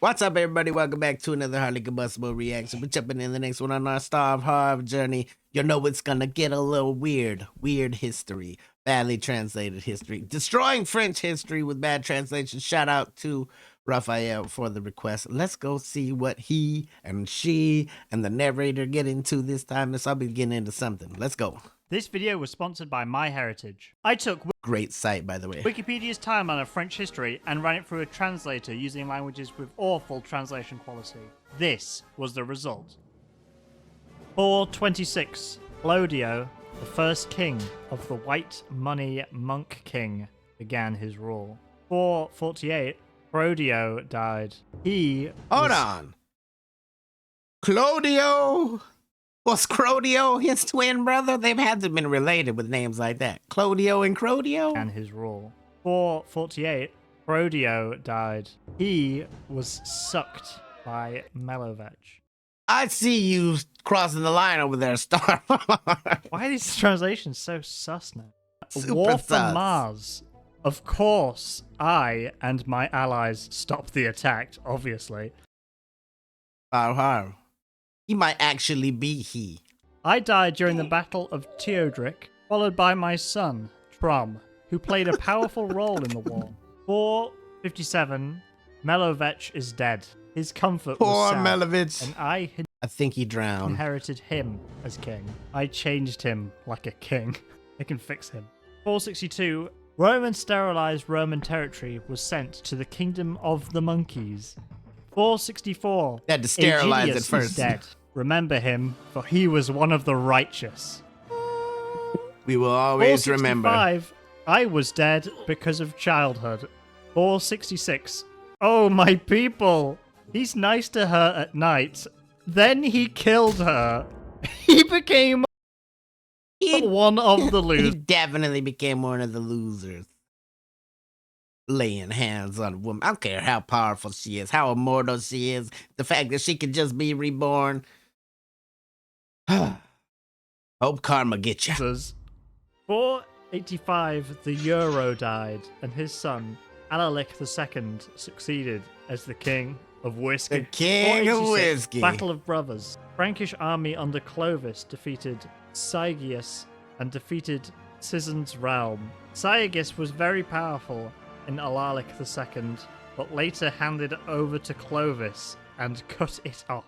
What's up, everybody? Welcome back to another highly combustible reaction. We're jumping in the next one on our Star of Horror journey. You know it's gonna get a little weird. Weird history. Badly translated history. Destroying French history with bad translation. Shout out to Raphael for the request. Let's go see what he and she and the narrator get into this time. Let's all be getting into something. Let's go. This video was sponsored by MyHeritage. I took Great site, by the way. Wikipedia's timeline of French history and ran it through a translator using languages with awful translation quality. This was the result. 426. Clodio, the first king of the White Money Monk King, began his rule. 448. Clodio died. Hold on. Clodio? Was Crodio his twin brother? They've had to have been related with names like that. Clodio and Crodio? And his rule. 448. Clodio died. He was sucked by Melovech. I see you crossing the line over there, Star. Why are these translations so sus now? Super War for sus. Mars. Of course, I and my allies stopped the attack, obviously. He might actually be he. I died during the Battle of Teodric, followed by my son, Trom, who played a powerful role in the war. 457. Melovech is dead. His comfort Poor was sad, Melovech. and I think he drowned. inherited him as king. I changed him like a king. I can fix him. 462. Roman sterilized Roman territory was sent to the Kingdom of the Monkeys. 464. They had to sterilize it Aegidius first. is dead. Remember him, for he was one of the righteous. We will always remember. 465. I was dead because of childhood. 466. Oh, my people. He's nice to her at night. Then he killed her. He became one of the He losers. definitely became one of the losers. Laying hands on a woman. I don't care how powerful she is, how immortal she is. The fact that she can just be reborn. Hope karma gets you. 485, the Euro died, and his son, Alaric II, succeeded as the king of whiskey. The king of 486, whiskey. Battle of Brothers. Frankish army under Clovis defeated Sigius and defeated Sisan's realm. Sigius was very powerful in Alaric II, but later handed it over to Clovis and cut it off.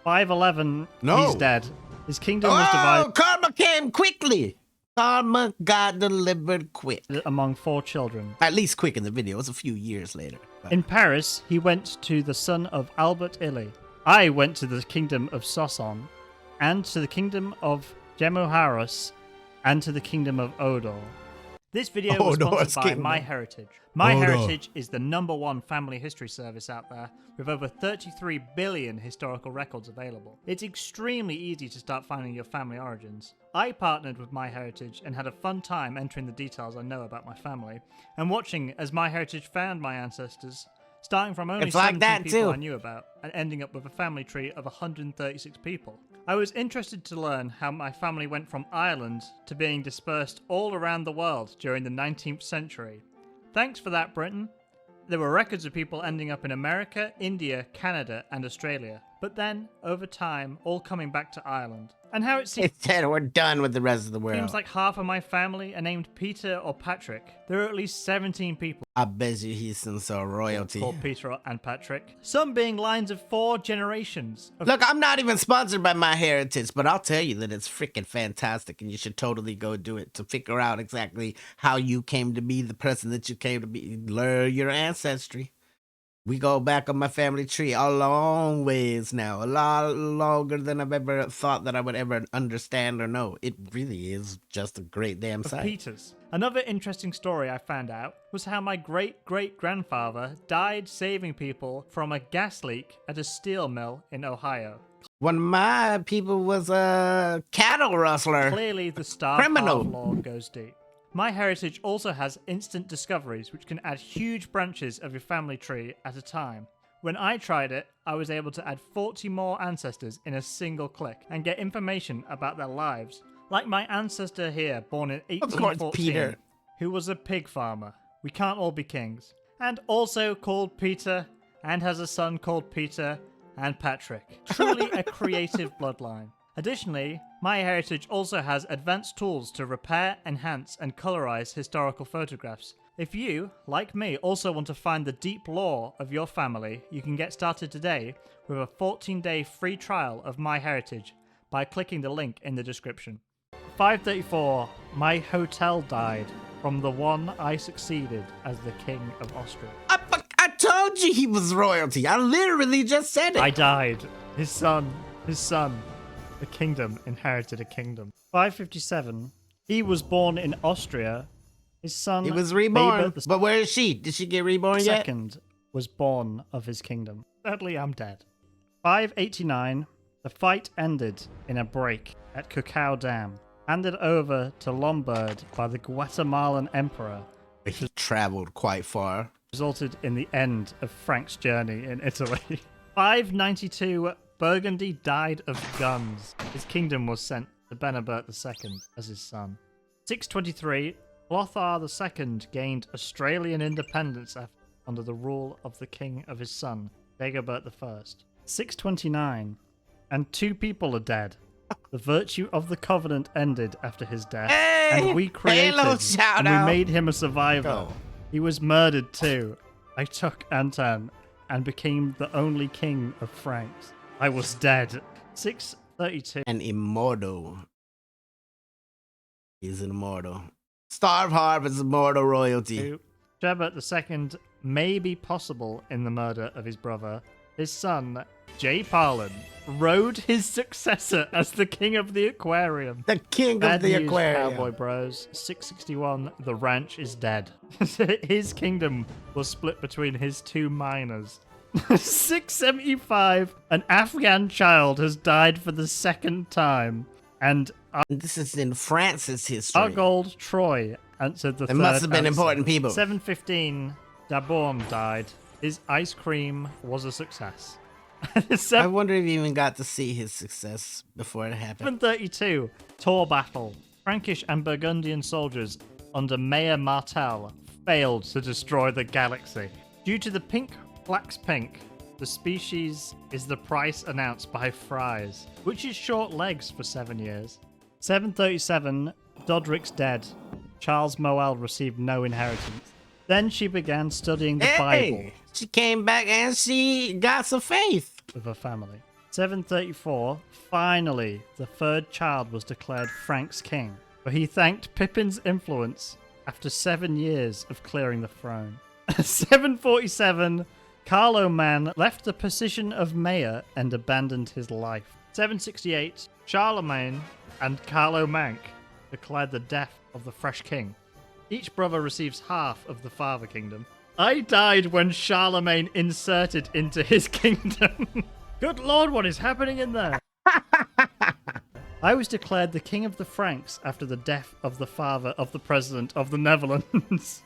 511, No. he's dead. His kingdom was divided. Oh, karma came quickly. Karma got delivered quick. Among 4 children. At least quick in the video. It was a few years later. But In Paris, he went to the son of Albert Illy. I went to the kingdom of Soissons, and to the kingdom of Gemoharus, and to the kingdom of Odor. This video was Odor's sponsored by kingdom. MyHeritage. MyHeritage is the #1 family history service out there, with over 33 billion historical records available. It's extremely easy to start finding your family origins. I partnered with MyHeritage and had a fun time entering the details I know about my family, and watching as MyHeritage found my ancestors, starting from only It's like 17 that people too. I knew about, and ending up with a family tree of 136 people. I was interested to learn how my family went from Ireland to being dispersed all around the world during the 19th century. Thanks for that, Britain. There were records of people ending up in America, India, Canada, and Australia, but then, over time, all coming back to Ireland. And how it seems it said we're done with the rest of the world. like half of my family are named Peter or Patrick. There are at least 17 people I bet you he's some sort of royalty. called Peter and Patrick, some being lines of 4 generations. Look, I'm not even sponsored by MyHeritage, but I'll tell you that it's freaking fantastic, and you should totally go do it to figure out exactly how you came to be the person that you came to be. Learn your ancestry. We go back on my family tree a long ways now, a lot longer than I've ever thought that I would ever understand or know. It really is just a great damn Of sight. Peters. Another interesting story I found out was how my great-great-grandfather died saving people from a gas leak at a steel mill in Ohio. One of my people was a cattle rustler. Clearly, the star Criminal. of law goes deep. MyHeritage also has instant discoveries, which can add huge branches of your family tree at a time. When I tried it, I was able to add 40 more ancestors in a single click and get information about their lives. Like my ancestor here, born in Of course, 1814, Peter. who was a pig farmer. We can't all be kings. And also called Peter and has a son called Peter and Patrick. Truly a creative bloodline. Additionally, MyHeritage also has advanced tools to repair, enhance, and colorize historical photographs. If you, like me, also want to find the deep lore of your family, you can get started today with a 14-day free trial of MyHeritage by clicking the link in the description. 534. My hotel died from the one I succeeded as the King of Austria. I told you he was royalty. I literally just said it. I died. His son. The kingdom inherited a kingdom. 557. He was born in Austria. His son. He was reborn. Babert But where is she? Did she get reborn yet? Second was born of his kingdom. Sadly, I'm dead. 589. The fight ended in a break at Cacao Dam, handed over to Lombard by the Guatemalan emperor. He traveled quite far. Resulted in the end of Frank's journey in Italy. 592. Burgundy died of guns. His kingdom was sent to Benabert II as his son. 623. Lothar II gained Australian independence under the rule of the king of his son, Dagobert I. 629. And 2 people are dead. The virtue of the covenant ended after his death, and we created and we made him a survivor. He was murdered too. I took Anton and became the only king of Franks. I was dead. 632. An immortal. He's an immortal. Starve Harv is immortal royalty. Gerbert II may be possible in the murder of his brother. His son, J. Parlin, rode his successor as the king of the aquarium. The king of the aquarium. Cowboy Bros. 661. The ranch is dead. His kingdom was split between his 2 miners. 675. An Afghan child has died for the 2nd time. And this is in France's history. Argold Troy answered the 3rd. It must have been important people. 715. Daborn died. His ice cream was a success. I wonder if he even got to see his success before it happened. 732. Tor battle. Frankish and Burgundian soldiers under Mayor Martel failed to destroy the galaxy. Due to the pink flax pink, the species is the price announced by Fries, which is short legs for 7 years. 737. Dodric's dead. Charles Moel received no inheritance. Then she began studying the Bible. She came back and she got some faith with her family. 734. Finally, the 3rd child was declared Frank's king, but he thanked Pippin's influence after 7 years of clearing the throne. 747. Carloman left the position of mayor and abandoned his life. 768. Charlemagne and Carlomanc declared the death of the fresh king. Each brother receives half of the father kingdom. I died when Charlemagne inserted into his kingdom. Good lord, what is happening in there? I was declared the king of the Franks after the death of the father of the president of the Netherlands.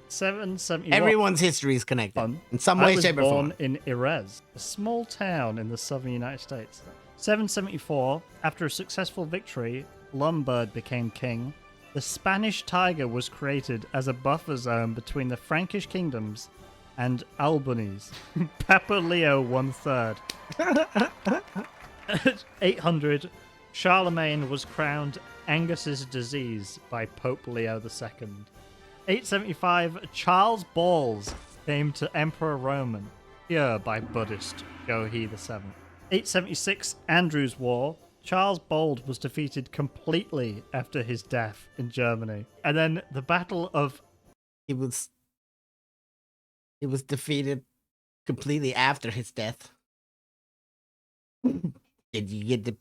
771. Everyone's history is connected in some way, shape, or form. I was born in Erez, a small town in the southern United States. 774. After a successful victory, Lombard became king. The Spanish tiger was created as a buffer zone between the Frankish kingdoms and Albanese. Papa Leo I. 800. Charlemagne was crowned Angus's disease by Pope Leo II. 875. Charles Balls came to Emperor Roman, here by Buddhist Gohi VII. 876. Andrew's War. Charles Bold was defeated completely after his death in Germany. And then the Battle of... He was defeated completely after his death. Did you get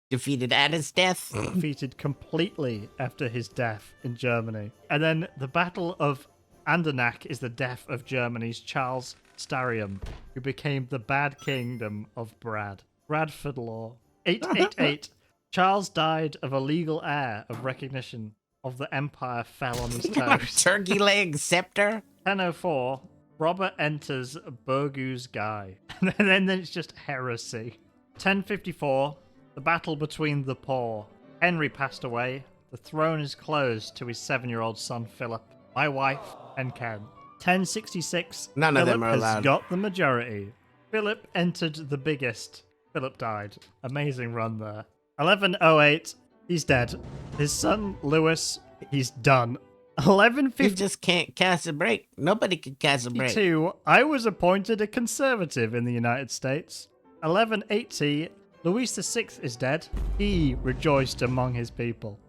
defeated at his death? Defeated completely after his death in Germany. And then the Battle of Andernach is the death of Germany's Charles Starium, who became the bad kingdom of Bradford Law. 888. Charles died of a legal heir of recognition of the empire fell on his toes. Turkey leg scepter. 1004. Robert enters Burgoo's Guy. And then it's just heresy. 1054. The battle between the poor. Henry passed away. The throne is closed to his 7-year-old son Philip. My wife and Ken. 1066. None of Philip them are has allowed. got the majority. Philip entered the biggest. Philip died. Amazing run there. 1108. He's dead. His son Louis. He's done. You 1152. just can't catch a break. Nobody can catch a break. I was appointed a conservative in the United States. 1180. Louis VI is dead. He rejoiced among his people.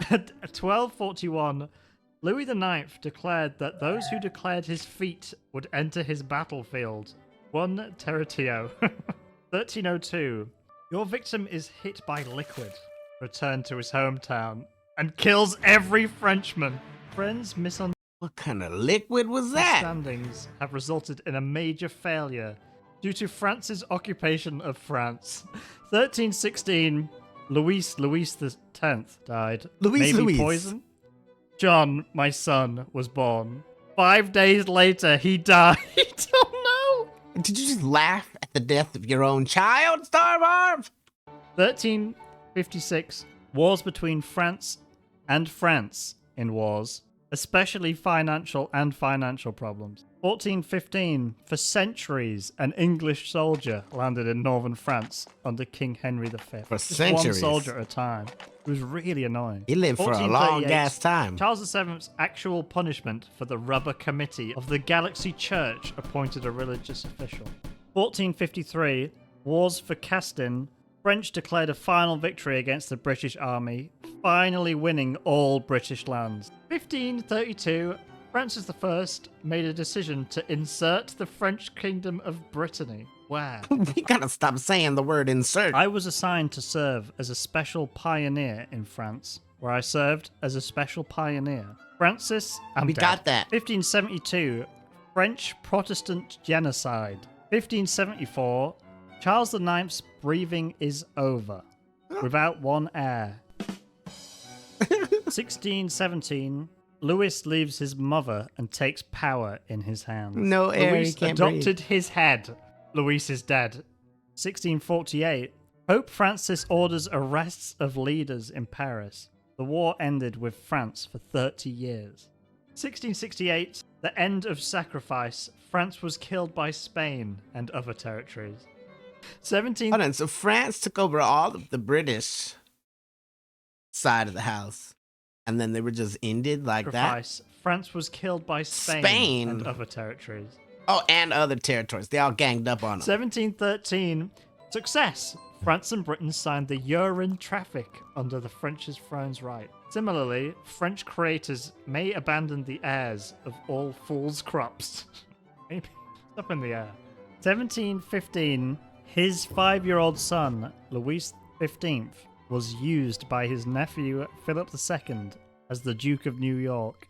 At 1241. Louis IX declared that those who declared his feet would enter his battlefield. One territio. 1302. Your victim is hit by liquid. Return to his hometown and kills every Frenchman. Friends' What kind of liquid was that? misunderstandings have resulted in a major failure due to France's occupation of France. 1316. Louis X died. Maybe poison? John, my son, was born. 5 days later, he died. Oh no! Did you just laugh at the death of your own child, Starbarb? 1356. Wars between France and France in wars, especially financial problems. 1415. For centuries, an English soldier landed in northern France under King Henry V. For Just centuries? one soldier at a time. It was really annoying. He lived for a long 1438, ass time. Charles VII's actual punishment for the rubber committee of the Galaxy Church appointed a religious official. 1453. Wars for Castin. French declared a final victory against the British army, finally winning all British lands. 1532. Francis I made a decision to insert the French kingdom of Brittany. Wow. We gotta stop saying the word insert. I was assigned to serve as a special pioneer in France, where I served as a special pioneer. Francis, We got that. 1572, French Protestant genocide. 1574, Charles IX's breathing is over, without one heir. 1617, Louis leaves his mother and takes power in his hands. No air, he Louis can't adopted breathe. his head. Louis is dead. 1648, Pope Francis orders arrests of leaders in Paris. The war ended with France for 30 years. 1668, the end of sacrifice. France was killed by Spain and other territories. 17... Hold on, so France took over all of the British side of the house, and then they were just ended like sacrifice. France was killed by Spain, Spain? and other territories. that? Oh, and other territories. They all ganged up on them. 1713, success. France and Britain signed the Urine Traffic under the French's throne's right. Similarly, French creators may abandon the heirs of all fools' crops. Maybe up in the air. 1715, his 5-year-old son, Louis XV, was used by his nephew Philip II as the Duke of New York.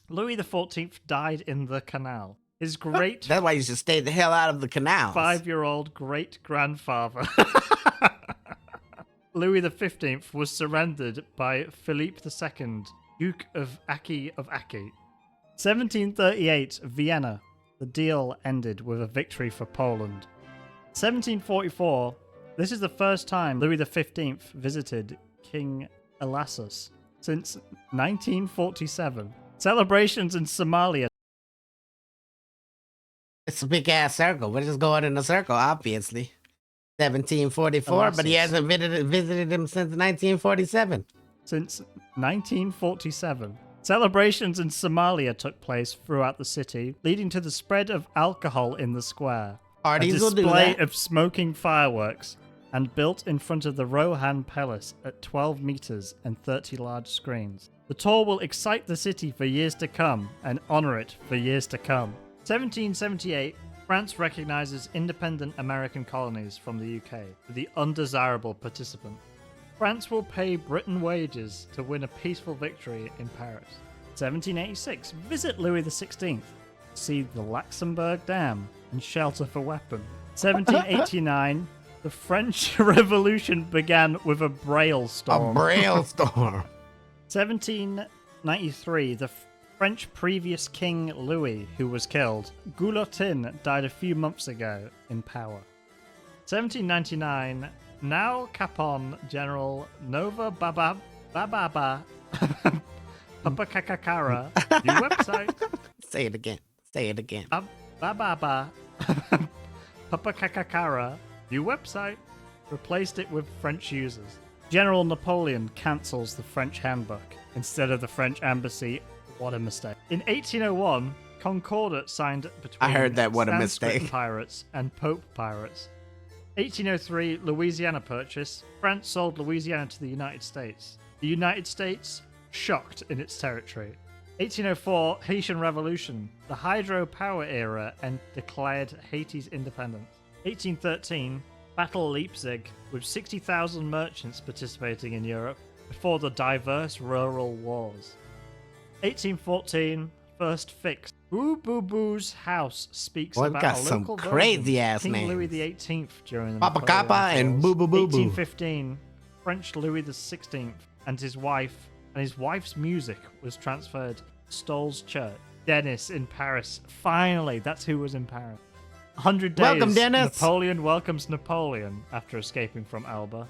Louis XIV died in the canal. His great That's why you should stay the hell out of the canals. 5-year-old great-grandfather Louis XV was surrendered by Philippe II, Duke of Aki of Aki. 1738, Vienna. The deal ended with a victory for Poland. 1744, this is the first time Louis XV visited King Elassus since 1947. Celebrations in Somalia. It's a big ass circle. We're just going in a circle, obviously. 1744, but he hasn't visited him since 1947. Since 1947. Celebrations in Somalia took place throughout the city, leading to the spread of alcohol in the square. Parties a will do display that. of smoking fireworks, and built in front of the Rohan Palace at 12 meters and 30 large screens. The tour will excite the city for years to come and honor it for years to come. 1778, France recognizes independent American colonies from the UK for the undesirable participant. France will pay Britain wages to win a peaceful victory in Paris. 1786, visit Louis XVI, see the Luxembourg Dam, and shelter for weapons. 1789, the French Revolution began with a Braille A storm. braille storm. 1793, the French previous King Louis, who was killed. Guillotin died a few months ago in power. 1799, now Capon General Nova Bababa Papakakakara, new website. Say it again. Say it again. Ba ba ba. Papa Kakakara. New website. Replaced it with French users. General Napoleon cancels the French handbook instead of the French embassy. What a mistake. In 1801, Concordat signed between I heard that. What a Sanskrit mistake. pirates and Pope pirates. 1803, Louisiana Purchase. France sold Louisiana to the United States. The United States shocked in its territory. 1804, Haitian Revolution. The hydropower era and declared Haiti's independence. 1813, Battle of Leipzig, with 60,000 merchants participating in Europe before the diverse rural wars. 1814, First Fix. Boo Boo Boo's house speaks Boy, about got a some local crazy version, ass King names. Louis XVIII during the Papa Napoleon Kappa and Wars. Boo Boo Boo Boo. 1815, French Louis XVI and his wife's music was transferred to Stoll's church. Dennis in Paris. Finally, that's who was in Paris. 100 days. Welcome, Dennis. Napoleon welcomes Napoleon after escaping from Elba.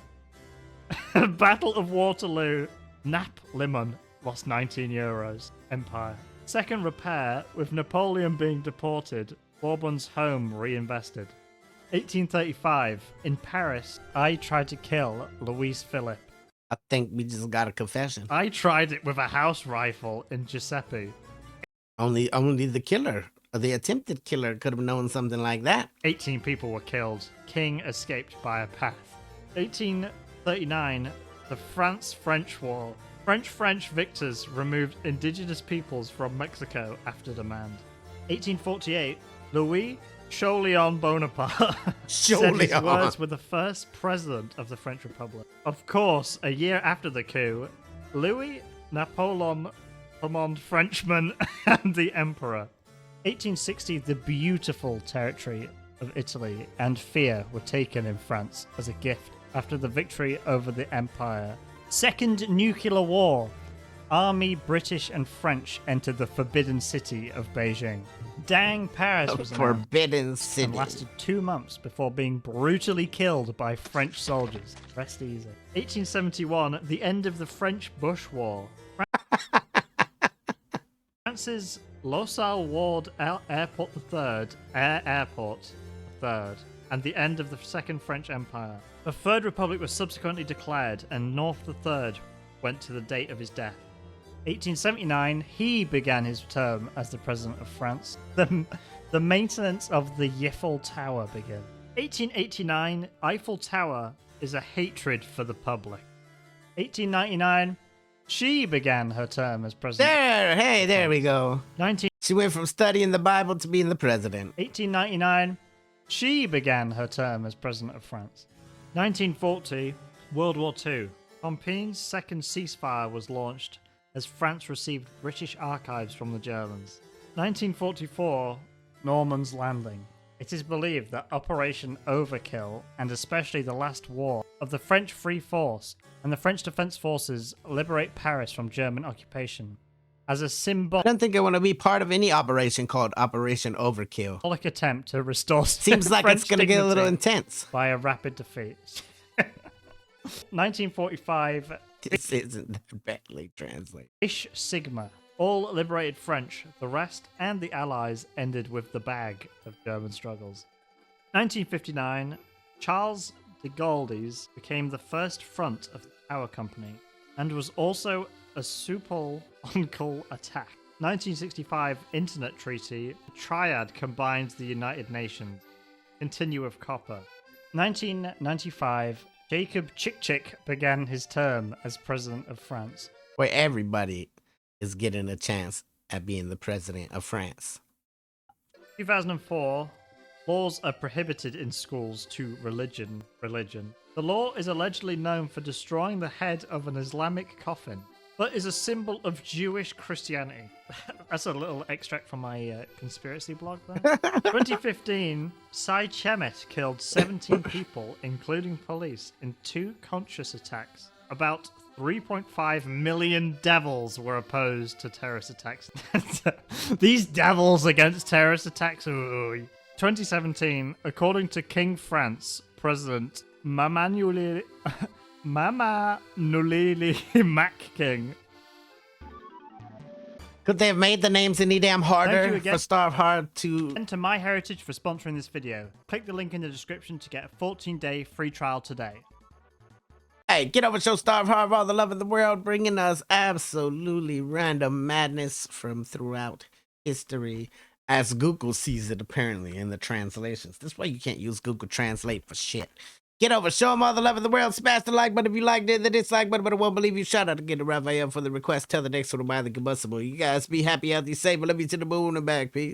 Battle of Waterloo. Napoleon lost 19 euros. Empire. Second repair, with Napoleon being deported, Bourbon's home reinvested. 1835, in Paris, I tried to kill Louis Philippe. I think we just got a confession. I tried it with a house rifle in Giuseppe. Only the killer, or the attempted killer, could have known something like that. 18 people were killed. King escaped by a path. 1839, the France-French War. French victors removed indigenous peoples from Mexico after demand. 1848, Louis Napoleon Bonaparte said his words were the first president of the French Republic. Of course, a year after the coup, Louis Napoleon, Frenchman, and the Emperor. 1860, the beautiful territory of Italy and Fear were taken in France as a gift after the victory over the Empire. Second nuclear war. Army, British, and French entered the forbidden city of Beijing. Dang Paris was announced Forbidden and city. lasted 2 months before being brutally killed by French soldiers. Rest easy. 1871, the end of the French Bush War. France's Lossal Ward Airport III, and the end of the Second French Empire. The Third Republic was subsequently declared, and North III went to the date of his death. 1879, he began his term as the President of France. The maintenance of the Eiffel Tower began. 1889, Eiffel Tower is a hatred for the public. 1899, she began her term as President. There we go. She went from studying the Bible to being the president. 1899, she began her term as President of France. 1940, World War II. Compiègne's second ceasefire was launched as France received British archives from the Germans. 1944, Norman's Landing. It is believed that Operation Overkill, and especially the last war of the French Free Force and the French Defense Forces, liberate Paris from German occupation. As a I don't think I want to be part of any operation called Operation Overkill. symbolic attempt to restore Seems like French it's going to get a little dignity intense. by a rapid defeat. 1945, This isn't that badly translated. Ish Sigma. All liberated French, the rest and the Allies ended with the bag of German struggles. 1959, Charles de Gauldi's became the first front of the Tower Company and was also a supple on-call attack. 1965, Internet Treaty. Triad combines the United Nations. Continue with copper. 1995, Jacob Chick began his term as President of France. Where everybody is getting a chance at being the president of France. 2004, laws are prohibited in schools to religion. The law is allegedly known for destroying the head of an Islamic coffin, but is a symbol of Jewish Christianity. That's a little extract from my conspiracy blog there. 2015, Cy Chemet killed 17 people, including police, in 2 conscious attacks. About 3.5 million devils were opposed to terrorist attacks. These devils against terrorist attacks. Ooh. 2017, according to King France, President Mamanuli Mac King. Could they have made the names any damn Thank you harder again. for Starve Hard to... And to MyHeritage for sponsoring this video. Click the link in the description to get a 14-day free trial today. Hey, get over, show Starve Hard for all the love of the world, bringing us absolutely random madness from throughout history, as Google sees it apparently in the translations. This way you can't use Google Translate for shit. Get over, show them all the love of the world, smash the like button if you liked it, the dislike button, but I won't believe you. Shout out to get a Raphael for the request. Tell the next one to buy the Combustible. You guys be happy, healthy, safe. I love you to the moon and back. Peace.